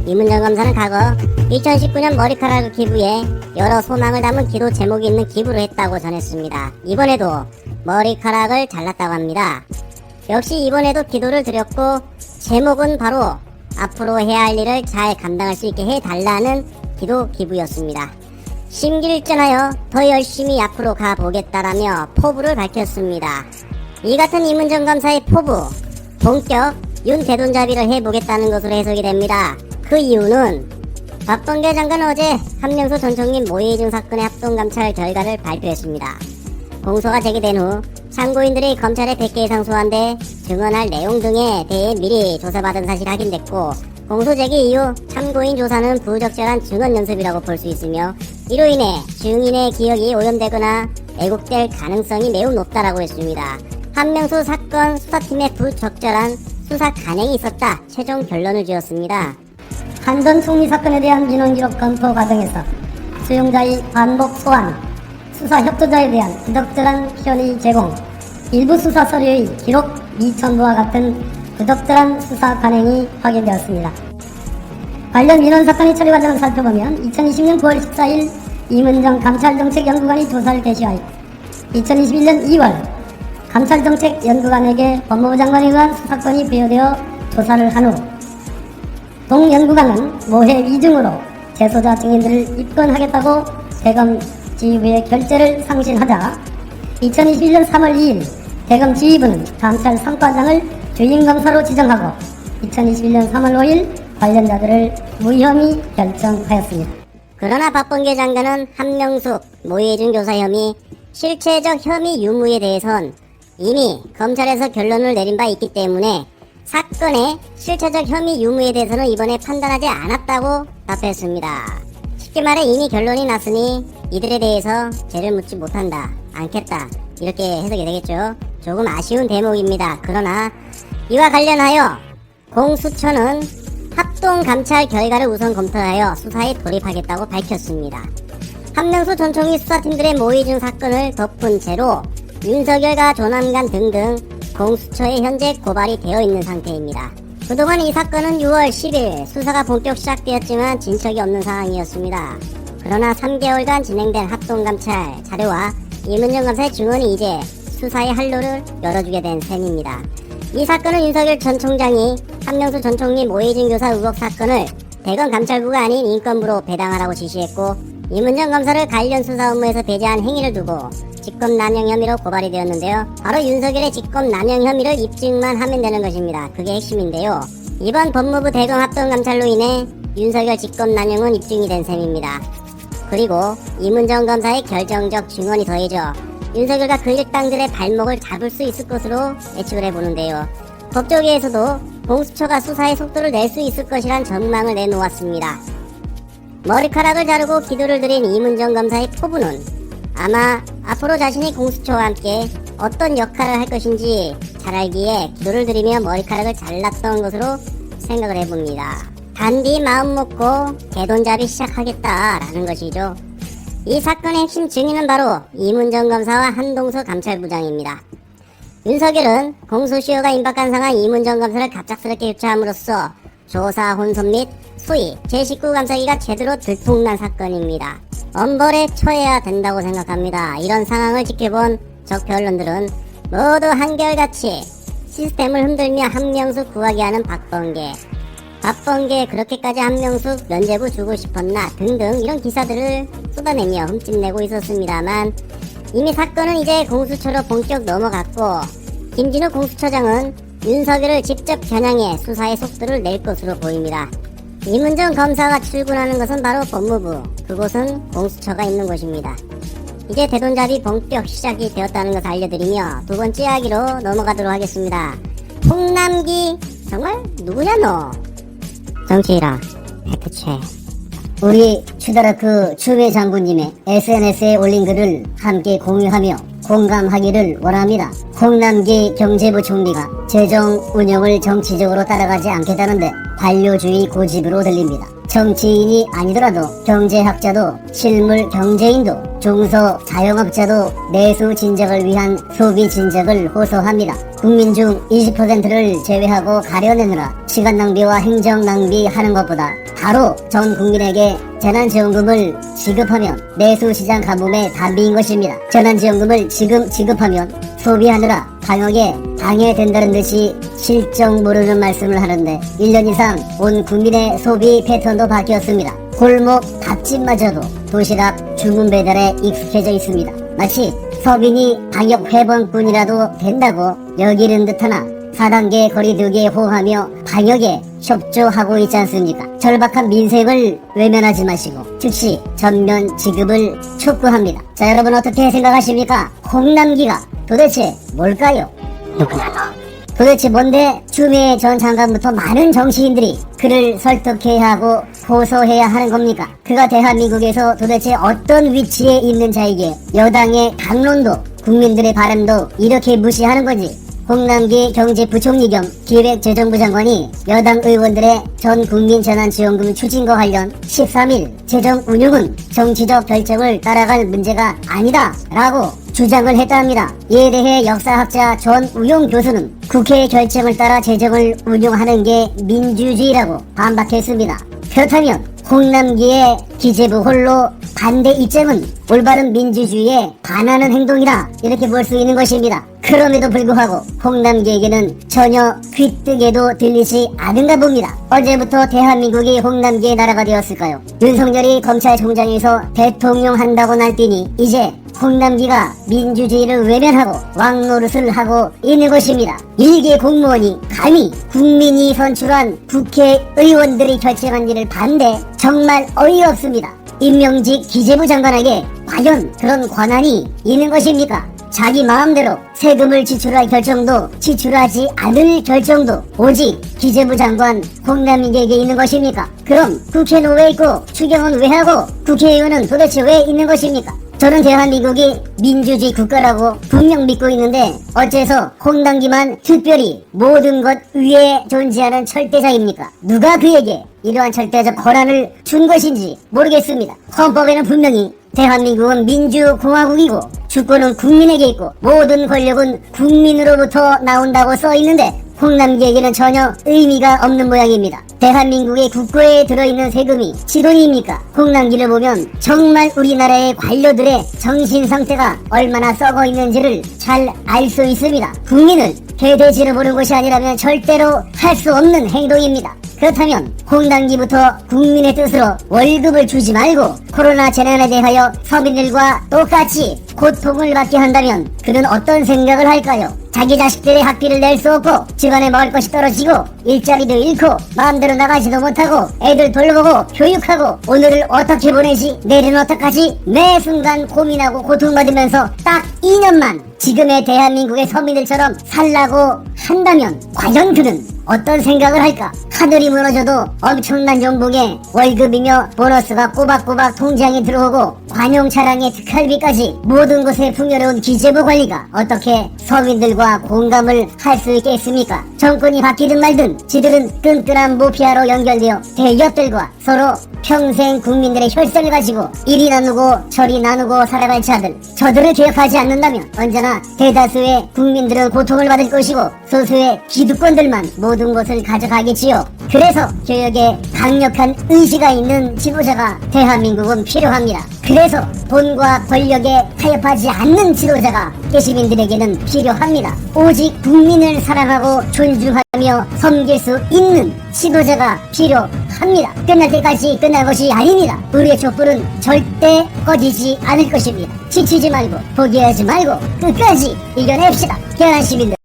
이문정 검사는 과거 2019년 머리카락 기부에 여러 소망을 담은 기도 제목이 있는 기부를 했다고 전했습니다. 이번에도 머리카락을 잘랐다고 합니다. 역시 이번에도 기도를 드렸고 제목은 바로 앞으로 해야 할 일을 잘 감당할 수 있게 해달라는 기도 기부였습니다. 심기일전하여 더 열심히 앞으로 가보겠다라며 포부를 밝혔습니다. 이 같은 이문정 검사의 포부, 본격 윤 대돈잡이를 해보겠다는 것으로 해석이 됩니다. 그 이유는 박범계 장관은 어제 한명수 전 총리 모해이중 사건의 합동감찰 결과를 발표했습니다. 공소가 제기된 후 참고인들이 검찰에 100개 이상 소환돼 증언할 내용 등에 대해 미리 조사받은 사실이 확인됐고, 공소 제기 이후 참고인 조사는 부적절한 증언 연습이라고 볼 수 있으며 이로 인해 증인의 기억이 오염되거나 왜곡될 가능성이 매우 높다라고 했습니다. 한명수 사건 수사팀의 부적절한 수사 간행이 있었다 최종 결론을 지었습니다. 한 전 총리 사건에 대한 민원기록 검토 과정에서 수용자의 반복 소환, 수사 협조자에 대한 부적절한 편의 제공, 일부 수사 서류의 기록 미첨부와 같은 부적절한 수사 관행이 확인되었습니다. 관련 민원 사건의 처리 과정을 살펴보면 2020년 9월 14일 이문정 감찰정책연구관이 조사를 개시하여 2021년 2월 감찰정책연구관에게 법무부 장관에 의한 수사권이 부여되어 조사를 한 후 동 연구관은 모해 위증으로 재소자 증인들을 입건하겠다고 대검 지휘부의 결재를 상신하자 2021년 3월 2일 대검 지휘부는 감찰 3과장을 주임검사로 지정하고 2021년 3월 5일 관련자들을 무혐의 결정하였습니다. 그러나 박범계 장관은 한명숙 모해이중 교사 혐의 실체적 혐의 유무에 대해선 이미 검찰에서 결론을 내린 바 있기 때문에 사건의 실체적 혐의 유무에 대해서는 이번에 판단하지 않았다고 답했습니다. 쉽게 말해 이미 결론이 났으니 이들에 대해서 죄를 묻지 못한다, 않겠다, 이렇게 해석이 되겠죠. 조금 아쉬운 대목입니다. 그러나 이와 관련하여 공수처는 합동감찰 결과를 우선 검토하여 수사에 돌입하겠다고 밝혔습니다. 한명수 전 총리 수사팀들의 모의중 사건을 덮은 채로 윤석열과 조남관 등등 공수처에 현재 고발이 되어 있는 상태입니다. 그동안 이 사건은 6월 10일 수사가 본격 시작되었지만 진척이 없는 상황이었습니다. 그러나 3개월간 진행된 합동감찰 자료와 이문정 검사의 증언이 이제 수사의 활로를 열어주게 된 셈입니다. 이 사건은 윤석열 전 총장이 한명수 전 총리 모해이중 교사 의혹 사건을 대검 감찰부가 아닌 인권부로 배당하라고 지시했고, 이문정 검사를 관련 수사 업무에서 배제한 행위를 두고 직권남용 혐의로 고발이 되었는데요. 바로 윤석열의 직권남용 혐의를 입증만 하면 되는 것입니다. 그게 핵심인데요. 이번 법무부 대검 합동감찰로 인해 윤석열 직권남용은 입증이 된 셈입니다. 그리고 이문정 검사의 결정적 증언이 더해져 윤석열과 그 일당들의 발목을 잡을 수 있을 것으로 예측을 해보는데요. 법조계에서도 공수처가 수사의 속도를 낼 수 있을 것이란 전망을 내놓았습니다. 머리카락을 자르고 기도를 드린 이문정 검사의 포부는 아마 앞으로 자신이 공수처와 함께 어떤 역할을 할 것인지 잘 알기에 기도를 드리며 머리카락을 잘랐던 것으로 생각을 해봅니다. 단디 마음 먹고 대돈잡이 시작하겠다라는 것이죠. 이 사건의 핵심 증인은 바로 이문정 검사와 한동서 감찰부장입니다. 윤석열은 공소시효가 임박한 상황 이문정 검사를 갑작스럽게 교체함으로써 조사 혼선 및 소위 제19 감사기가 제대로 들통난 사건입니다. 엄벌에 처해야 된다고 생각합니다. 이런 상황을 지켜본 적폐언론들은 모두 한결같이 시스템을 흔들며 한명숙 구하게 하는 박범계 그렇게까지 한명숙 면죄부 주고 싶었나 등등 이런 기사들을 쏟아내며 흠집내고 있었습니다만, 이미 사건은 이제 공수처로 본격 넘어갔고 김진우 공수처장은 윤석열을 직접 겨냥해 수사의 속도를 낼 것으로 보입니다. 이문정 검사가 출근하는 것은 바로 법무부, 그곳은 공수처가 있는 곳입니다. 이제 대돈잡이 본격 시작이 되었다는 것을 알려드리며 두 번째 이야기로 넘어가도록 하겠습니다. 홍남기 정말 누구냐 너? 정치라 팩트체. 우리 추다라크 추미애 장군님의 SNS에 올린 글을 함께 공유하며 공감하기를 원합니다. 홍남기 경제부 총리가 재정 운영을 정치적으로 따라가지 않겠다는데 반려주의 고집으로 들립니다. 정치인이 아니더라도 경제학자도 실물 경제인도 중소 자영업자도 내수 진작을 위한 소비 진작을 호소합니다. 국민 중 20%를 제외하고 가려내느라 시간 낭비와 행정 낭비하는 것보다 바로 전 국민에게 재난지원금을 지급하면 내수시장 가뭄의 답인 것입니다. 재난지원금을 지금 지급하면 소비하느라 방역에 방해된다는 듯이 실정 모르는 말씀을 하는데 1년 이상 온 국민의 소비 패턴도 바뀌었습니다. 골목 밥집마저도 도시락 주문 배달에 익숙해져 있습니다. 마치 서민이 방역 회번뿐이라도 된다고 여기는 듯하나 4단계 거리두기에 호응하며 방역에 협조하고 있지 않습니까? 절박한 민생을 외면하지 마시고 즉시 전면 지급을 촉구합니다. 자, 여러분 어떻게 생각하십니까? 홍남기가 도대체 뭘까요? 도대체 뭔데 추미애 전 장관부터 많은 정치인들이 그를 설득해야 하고 호소해야 하는 겁니까? 그가 대한민국에서 도대체 어떤 위치에 있는 자이기에 여당의 강론도 국민들의 바람도 이렇게 무시하는 건지 홍남기 경제부총리 겸 기획재정부 장관이 여당 의원들의 전 국민 재난지원금 추진과 관련 13일 재정 운용은 정치적 결정을 따라갈 문제가 아니다 라고 주장을 했다 합니다. 이에 대해 역사학자 전우용 교수는 국회의 결정을 따라 재정을 운용하는 게 민주주의라고 반박했습니다. 그렇다면 홍남기의 기재부 홀로 반대 입장은 올바른 민주주의에 반하는 행동이라 이렇게 볼 수 있는 것입니다. 그럼에도 불구하고 홍남기에게는 전혀 귀뜨게도 들리지 않은가 봅니다. 언제부터 대한민국이 홍남기의 나라가 되었을까요? 윤석열이 검찰총장에서 대통령 한다고 날뛰니 이제 홍남기가 민주주의를 외면하고 왕노릇을 하고 있는 것입니다. 일개 공무원이 감히 국민이 선출한 국회의원들이 결정한 일을 반대, 정말 어이없습니다. 임명직 기재부 장관에게 과연 그런 권한이 있는 것입니까? 자기 마음대로 세금을 지출할 결정도 지출하지 않을 결정도 오직 기재부 장관 홍남기에게 있는 것입니까? 그럼 국회는 왜 있고 추경은 왜 하고 국회의원은 도대체 왜 있는 것입니까? 저는 대한민국이 민주주의 국가라고 분명 믿고 있는데 어째서 홍남기만 특별히 모든 것 위에 존재하는 철대자입니까? 누가 그에게 이러한 철대적 권한을 준 것인지 모르겠습니다. 헌법에는 분명히 대한민국은 민주공화국이고 주권은 국민에게 있고 모든 권력은 국민으로부터 나온다고 써 있는데 홍남기에게는 전혀 의미가 없는 모양입니다. 대한민국의 국고에 들어있는 세금이 지돈입니까? 홍남기를 보면 정말 우리나라의 관료들의 정신 상태가 얼마나 썩어 있는지를 잘 알 수 있습니다. 국민을 개돼지로 보는 것이 아니라면 절대로 할 수 없는 행동입니다. 그렇다면 홍남기부터 국민의 뜻으로 월급을 주지 말고 코로나 재난에 대하여 서민들과 똑같이 고통을 받게 한다면 그는 어떤 생각을 할까요? 자기 자식들의 학비를 낼 수 없고 집안에 먹을 것이 떨어지고 일자리도 잃고 마음대로 나가지도 못하고 애들 돌보고 교육하고 오늘을 어떻게 보내지 내일은 어떡하지 매 순간 고민하고 고통받으면서 딱 2년만 지금의 대한민국의 서민들처럼 살라고 한다면 과연 그는 어떤 생각을 할까? 하늘이 무너져도 엄청난 연봉에 월급이며 보너스가 꼬박꼬박 통장에 들어오고 관용 차량의 특할비까지 모든 곳에 풍요로운 기재부 관리가 어떻게 서민들과 공감을 할 수 있겠습니까? 정권이 바뀌든 말든 지들은 끈끈한 모피아로 연결되어 대기업들과 서로 평생 국민들의 혈세를 가지고 이리 나누고 저리 나누고 살아갈 자들, 저들을 개혁하지 않는다면 언제나 대다수의 국민들은 고통을 받을 것이고 소수의 기득권들만 모든 것을 가져가겠지요. 그래서 개혁에 강력한 의지가 있는 지도자가 대한민국은 필요합니다. 그래서 돈과 권력에 타협하지 않는 지도자가 시민들에게는 필요합니다. 오직 국민을 사랑하고 존중하며 섬길 수 있는 지도자가 필요합니다. 끝날 때까지 끝날 것이 아닙니다. 우리의 촛불은 절대 꺼지지 않을 것입니다. 지치지 말고 포기하지 말고 끝까지 이겨냅시다. 대한 시민들.